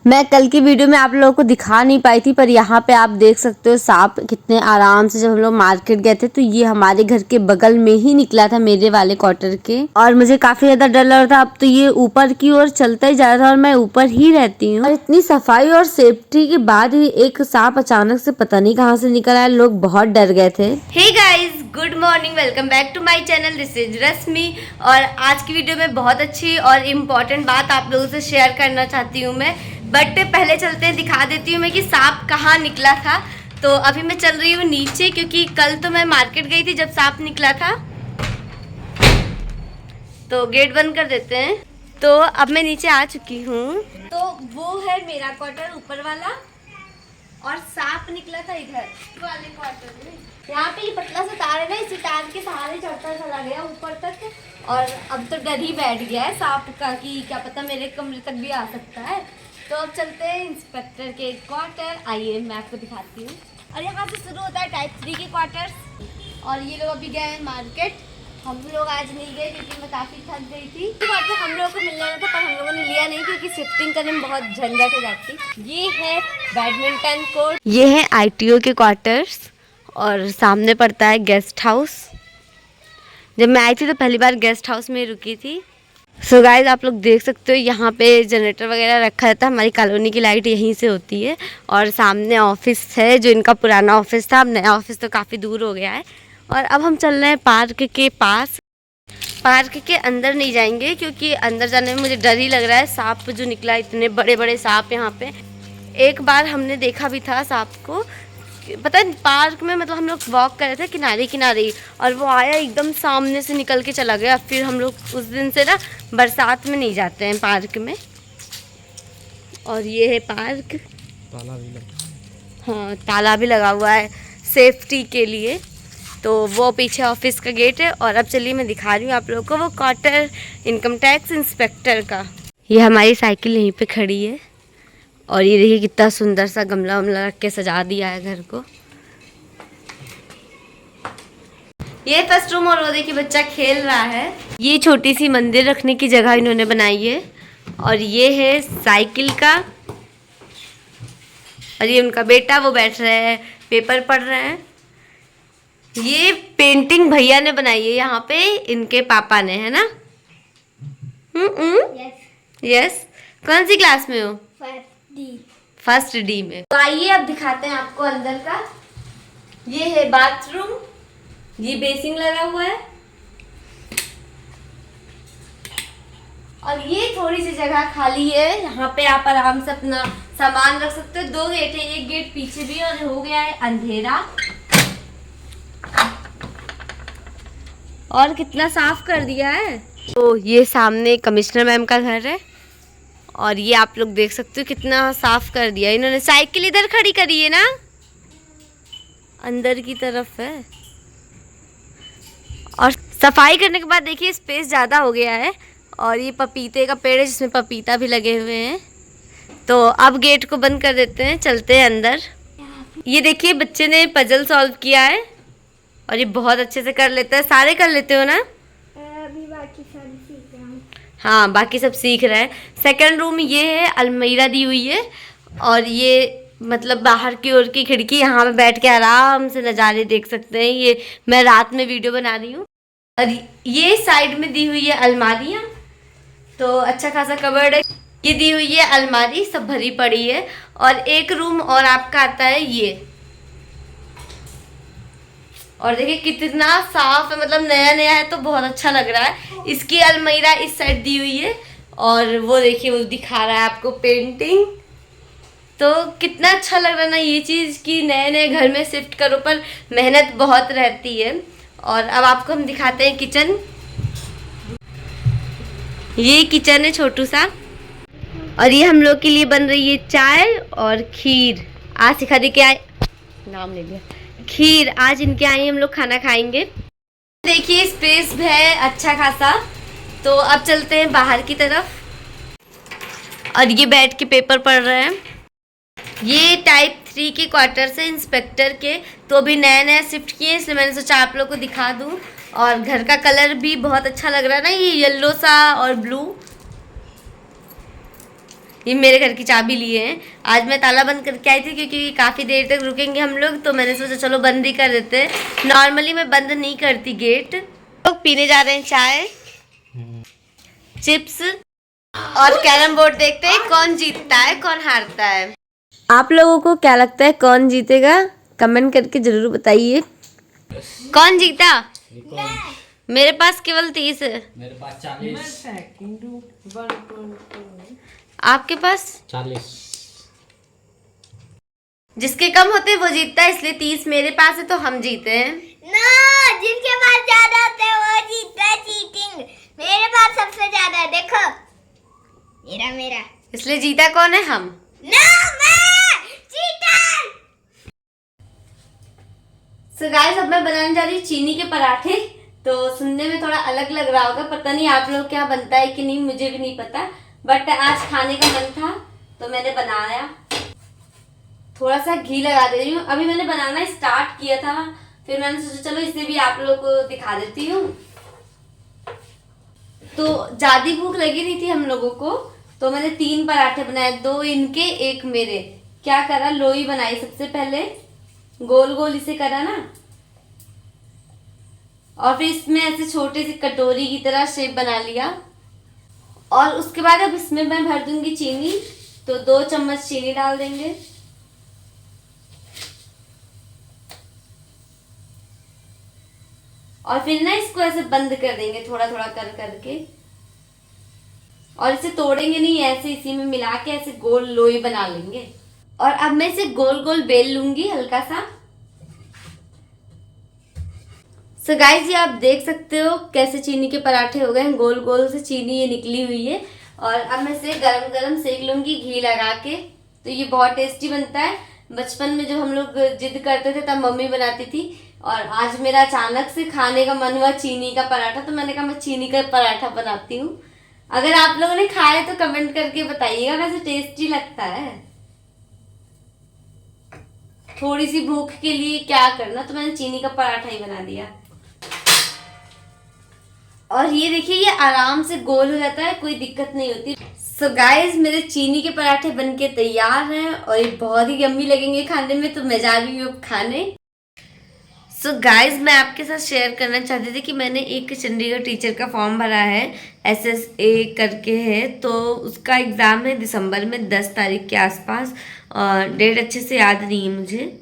मैं कल की वीडियो में आप लोगों को दिखा नहीं पाई थी, पर यहाँ पे आप देख सकते हो सांप कितने आराम से। जब हम लोग मार्केट गए थे तो ये हमारे घर के बगल में ही निकला था, मेरे वाले क्वार्टर के, और मुझे काफी ज्यादा डर लग रहा था। अब तो ये ऊपर की ओर चलता ही जा रहा था और मैं ऊपर ही रहती हूँ। और इतनी सफाई और सेफ्टी के बाद ही एक सांप अचानक से पता नहीं कहाँ से निकल आया। लोग बहुत डर गए थे। Hey guys, good morning, welcome back to my channel. This is Rashmi. और आज की वीडियो में बहुत अच्छी और इम्पॉर्टेंट बात आप लोगों से शेयर करना चाहती हूँ मैं। बट पहले चलते हैं, दिखा देती हूँ मैं कि सांप कहाँ निकला था। तो अभी मैं चल रही हूँ नीचे, क्योंकि कल तो मैं मार्केट गई थी जब सांप निकला था। तो गेट बंद कर देते हैं। तो अब मैं नीचे आ चुकी हूँ। तो वो है मेरा क्वार्टर ऊपर वाला, और सांप निकला था इधर वाले क्वार्टर में। यहाँ पे ये पतला सा तार है ना, इसी तार के सहारे चढ़ता चला गया ऊपर तक। और अब तो डर ही बैठ गया है सांप का कि क्या पता मेरे कमरे तक भी आ सकता है। तो अब चलते हैं इंस्पेक्टर के क्वार्टर। आइए मैं आपको दिखाती हूँ। और यहाँ से शुरू होता है टाइप 3 के क्वार्टर्स। और ये लोग अभी गए हैं मार्केट। हम लोग आज नहीं गए क्योंकि मैं काफ़ी थक गई थी। क्वार्टर हम लोगों को मिलना था, पर हम लोगों ने लिया नहीं क्योंकि शिफ्टिंग करने में बहुत झंझट हो जाती। ये है बैडमिंटन कोर्ट, ये है ITO के क्वार्टर्स, और सामने पड़ता है गेस्ट हाउस। जब मैं आई थी तो पहली बार गेस्ट हाउस में रुकी थी। सो गाइस, आप लोग देख सकते हो यहाँ पे जनरेटर वगैरह रखा रहता है। हमारी कॉलोनी की लाइट यहीं से होती है। और सामने ऑफिस है, जो इनका पुराना ऑफिस था। अब नया ऑफिस तो काफ़ी दूर हो गया है। और अब हम चल रहे हैं पार्क के पास। पार्क के अंदर नहीं जाएंगे क्योंकि अंदर जाने में मुझे डर ही लग रहा है। सांप जो निकला, इतने बड़े बड़े सांप यहाँ पे। एक बार हमने देखा भी था सांप को, पता है, पार्क में। मतलब हम लोग वॉक कर रहे थे किनारे किनारे, और वो आया एकदम सामने से निकल के चला गया। फिर हम लोग उस दिन से ना बरसात में नहीं जाते हैं पार्क में। और ये है पार्क। ताला भी लगा, हाँ ताला भी लगा हुआ है सेफ्टी के लिए। तो वो पीछे ऑफिस का गेट है। और अब चलिए मैं दिखा रही हूँ आप लोगों को वो क्वार्टर इनकम टैक्स इंस्पेक्टर का। ये हमारी साइकिल यहीं पे खड़ी है। और ये देखिए कितना सुंदर सा गमला वमला रख के सजा दिया है घर को। ये फर्स्ट रूम, और वो देखिए बच्चा खेल रहा है। ये छोटी सी मंदिर रखने की जगह इन्होंने बनाई है। और ये है साइकिल का। और ये उनका बेटा, वो बैठ रहे हैं, पेपर पढ़ रहे हैं। ये पेंटिंग भैया ने बनाई है यहाँ पे, इनके पापा ने, है ना? यस। कौन सी क्लास में हो? फर्स्ट डी में। तो आइए अब दिखाते हैं आपको अंदर का। ये है बाथरूम, ये बेसिन लगा हुआ है। और ये थोड़ी सी जगह खाली है, यहाँ पे आप आराम से अपना सामान रख सकते हो। 2 गेट है, एक गेट पीछे भी, और हो गया है अंधेरा। और कितना साफ कर दिया है। तो ये सामने कमिश्नर मैम का घर है। और ये आप लोग देख सकते हो कितना साफ कर दिया इन्होंने। साइकिल इधर खड़ी करी है ना, अंदर की तरफ है। और सफाई करने के बाद देखिए स्पेस ज़्यादा हो गया है। और ये पपीते का पेड़ है जिसमें पपीता भी लगे हुए हैं। तो अब गेट को बंद कर देते हैं, चलते हैं अंदर। ये देखिए बच्चे ने पजल सॉल्व किया है, और ये बहुत अच्छे से कर लेता है। सारे कर लेते हो ना? अभी बाकी सारी सीख रहा हूँ। हाँ, बाकी सब सीख रहे हैं। सेकंड रूम ये है, अलमीरा दी हुई है। और ये मतलब बाहर की ओर की खिड़की, यहाँ पे बैठ के आराम से नज़ारे देख सकते हैं। ये मैं रात में वीडियो बना रही हूँ। और ये साइड में दी हुई है अलमारियाँ, तो अच्छा खासा कबर्ड है। ये दी हुई है अलमारी, सब भरी पड़ी है। और एक रूम और आपका आता है ये। और देखिए कितना साफ है, मतलब नया नया है तो बहुत अच्छा लग रहा है। इसकी अलमीरा इस साइड दी हुई है। और वो देखिए वो दिखा रहा है आपको पेंटिंग। तो कितना अच्छा लग रहा है ना ये चीज़ कि नए नए घर में शिफ्ट करो, पर मेहनत बहुत रहती है। और अब आपको हम दिखाते हैं किचन। ये किचन है छोटू सा। और ये हम लोग के लिए बन रही है चाय और खीर। आज सिखा दी क्या, नाम ले लिया, खीर। आज इनके आई हम लोग खाना खाएंगे। देखिए स्पेस है अच्छा खासा। तो अब चलते हैं बाहर की तरफ। और ये बैठ के पेपर पढ़ रहे हैं। ये टाइप 3 के क्वार्टर से इंस्पेक्टर के। तो अभी नया नया शिफ्ट किए, इसलिए मैंने सोचा आप लोग को दिखा दूं। और घर का कलर भी बहुत अच्छा लग रहा है ना, ये येलो सा और ब्लू। ये मेरे घर की चाबी लिए हैं। आज मैं ताला बंद करके आई थी क्योंकि काफ़ी देर तक रुकेंगे हम लोग, तो मैंने सोचा चलो बंद ही कर देते हैं। नॉर्मली मैं बंद नहीं करती गेट। लोग पीने जा रहे हैं चाय, चिप्स और कैरम बोर्ड। देखते हैं कौन जीतता है कौन हारता है। आप लोगों को क्या लगता है कौन जीतेगा? कमेंट करके जरूर बताइए। कौन जीता? मेरे पास केवल 30 है। मेरे पास 40। आपके पास 40। जिसके कम होते हैं वो जीतता है, इसलिए 30 मेरे पास है तो हम जीते हैं। ना, जिनके पास ज्यादा होते हैं वो जीतता है। चीटिंग। मेरे पास सबसे ज्यादा है, देखो। मेरा इसलिए जीता कौन है? हम। ना, मैं चीटर। सो गाइस, अब मैं बनाने जा रही हूँ चीनी के पराठे। तो सुनने में थोड़ा अलग लग रहा होगा, पता नहीं आप लोग क्या बनता है कि नहीं, मुझे भी नहीं पता। बट आज खाने का मन था तो मैंने बनाया। थोड़ा सा घी लगा दे रही हूँ। अभी मैंने बनाना स्टार्ट किया था, फिर मैंने सोचा चलो इसे भी आप लोगों को दिखा देती हूँ। तो ज्यादा भूख लगी नहीं थी हम लोगों को, तो मैंने 3 पराठे बनाए, 2 इनके 1 मेरे। क्या करा, लोई बनाई सबसे पहले, गोल गोल इसे करा ना, और फिर इसमें ऐसे छोटे से कटोरी की तरह शेप बना लिया। और उसके बाद अब इसमें मैं भर दूंगी चीनी। तो 2 चम्मच चीनी डाल देंगे। और फिर ना इसको ऐसे बंद कर देंगे थोड़ा थोड़ा कर करके, और इसे तोड़ेंगे नहीं, ऐसे इसी में मिला के ऐसे गोल लोई बना लेंगे। और अब मैं इसे गोल गोल बेल लूंगी हल्का सा। सो गाइस, ये आप देख सकते हो कैसे चीनी के पराठे हो गए हैं, गोल गोल से चीनी ये निकली हुई है। और अब मैं इसे गरम गरम सेक लूंगी घी लगा के। तो ये बहुत टेस्टी बनता है। बचपन में जब हम लोग जिद करते थे तब मम्मी बनाती थी, और आज मेरा अचानक से खाने का मन हुआ चीनी का पराठा, तो मैंने कहा मैं चीनी का पराठा बनाती हूँ। अगर आप लोगों ने खाया तो कमेंट करके बताइएगा, वैसे टेस्टी लगता है। थोड़ी सी भूख के लिए क्या करना, तो मैंने चीनी का पराठा ही बना दिया। और ये देखिए, ये आराम से गोल हो जाता है, कोई दिक्कत नहीं होती। सो गाइस, मेरे चीनी के पराठे बनके तैयार हैं और ये बहुत ही यम्मी लगेंगे खाने में। तो मैं जा रही हूँ अब खाने। सो गाइस, मैं आपके साथ शेयर करना चाहती थी कि मैंने एक चंडीगढ़ टीचर का फॉर्म भरा है, SSA करके है। तो उसका एग्ज़ाम है दिसंबर में 10 तारीख के आसपास, और डेट अच्छे से याद नहीं है मुझे।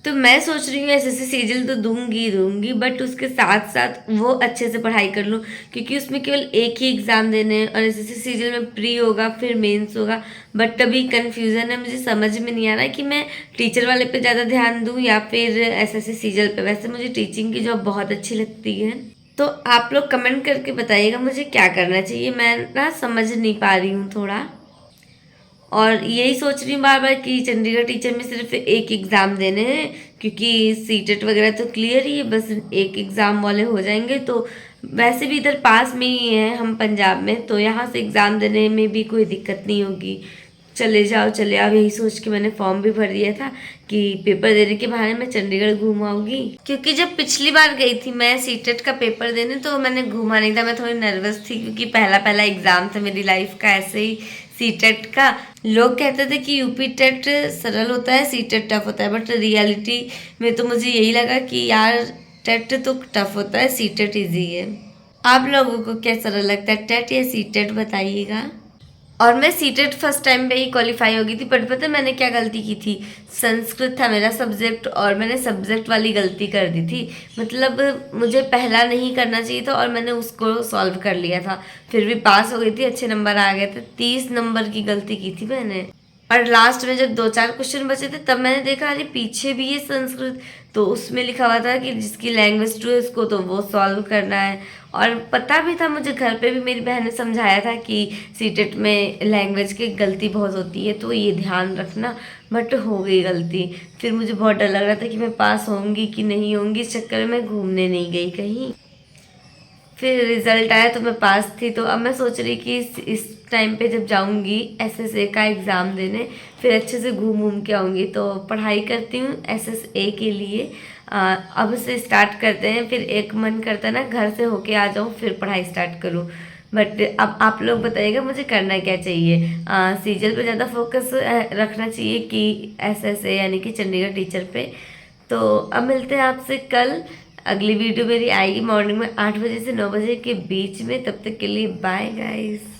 तो मैं सोच रही हूँ SSC सीजल तो दूंगी, बट उसके साथ साथ वो अच्छे से पढ़ाई कर लूँ, क्योंकि उसमें केवल एक ही एग्ज़ाम देने हैं। और SSC सीजल में प्री होगा फिर मेंस होगा। बट अभी कन्फ्यूज़न है, मुझे समझ में नहीं आ रहा है कि मैं टीचर वाले पे ज़्यादा ध्यान दूँ या फिर SSC सीजल पे। वैसे मुझे टीचिंग की जॉब बहुत अच्छी लगती है। तो आप लोग कमेंट करके बताइएगा मुझे क्या करना चाहिए। मैं ना समझ नहीं पा रही हूँ थोड़ा, और यही सोच रही हूँ बार बार कि चंडीगढ़ टीचर में सिर्फ एक एग्ज़ाम देने हैं, क्योंकि सीटेट वगैरह तो क्लियर ही है, बस एक एग्ज़ाम वाले हो जाएंगे। तो वैसे भी इधर पास में ही है हम पंजाब में, तो यहाँ से एग्ज़ाम देने में भी कोई दिक्कत नहीं होगी। चले जाओ यही सोच के मैंने फॉर्म भी भर दिया था कि पेपर देने के बहाने मैं चंडीगढ़ घूम आऊँगी। क्योंकि जब पिछली बार गई थी मैं सीटेट का पेपर देने, तो मैंने घूमा नहीं था, मैं थोड़ी नर्वस थी, क्योंकि पहला एग्ज़ाम था मेरी लाइफ का ऐसे ही सीटेट का। लोग कहते थे कि यूपी टेट सरल होता है, सीटेट टफ होता है, बट रियलिटी में तो मुझे यही लगा कि यार टेट तो टफ होता है, सीटेट ईजी है। आप लोगों को क्या सरल लगता है, टेट या सीटेट, बताइएगा। और मैं सीटेट फर्स्ट टाइम पे ही क्वालिफाई हो गई थी, बट पता है मैंने क्या गलती की थी? संस्कृत था मेरा सब्जेक्ट और मैंने सब्जेक्ट वाली गलती कर दी थी। मतलब मुझे पहला नहीं करना चाहिए था और मैंने उसको सॉल्व कर लिया था, फिर भी पास हो गई थी, अच्छे नंबर आ गए थे। 30 नंबर की गलती की थी मैंने। और लास्ट में जब 2-4 क्वेश्चन बचे थे तब मैंने देखा अरे पीछे भी ये संस्कृत, तो उसमें लिखा हुआ था कि जिसकी लैंग्वेज टू है उसको तो वो सॉल्व करना है। और पता भी था मुझे, घर पे भी मेरी बहन ने समझाया था कि सीटेट में लैंग्वेज की गलती बहुत होती है, तो ये ध्यान रखना। बट हो गई गलती। फिर मुझे बहुत डर लग रहा था कि मैं पास होंगी कि नहीं होंगी, इस चक्कर में मैं घूमने नहीं गई कहीं। फिर रिजल्ट आया तो मैं पास थी। तो अब मैं सोच रही कि इस टाइम पे जब जाऊंगी SSA का एग्ज़ाम देने, फिर अच्छे से घूम के आऊँगी। तो पढ़ाई करती हूँ SSA के लिए। अब से स्टार्ट करते हैं। फिर एक मन करता है ना घर से होके आ जाऊँ फिर पढ़ाई स्टार्ट करूँ, बट अब आप लोग बताइएगा मुझे करना क्या चाहिए। सीजल पे ज़्यादा फोकस रखना चाहिए कि SSA यानी कि चंडीगढ़ टीचर पे। तो अब मिलते हैं आपसे कल। अगली वीडियो मेरी आएगी मॉर्निंग में 8 बजे से 9 बजे के बीच में। तब तक के लिए बाय गाइस।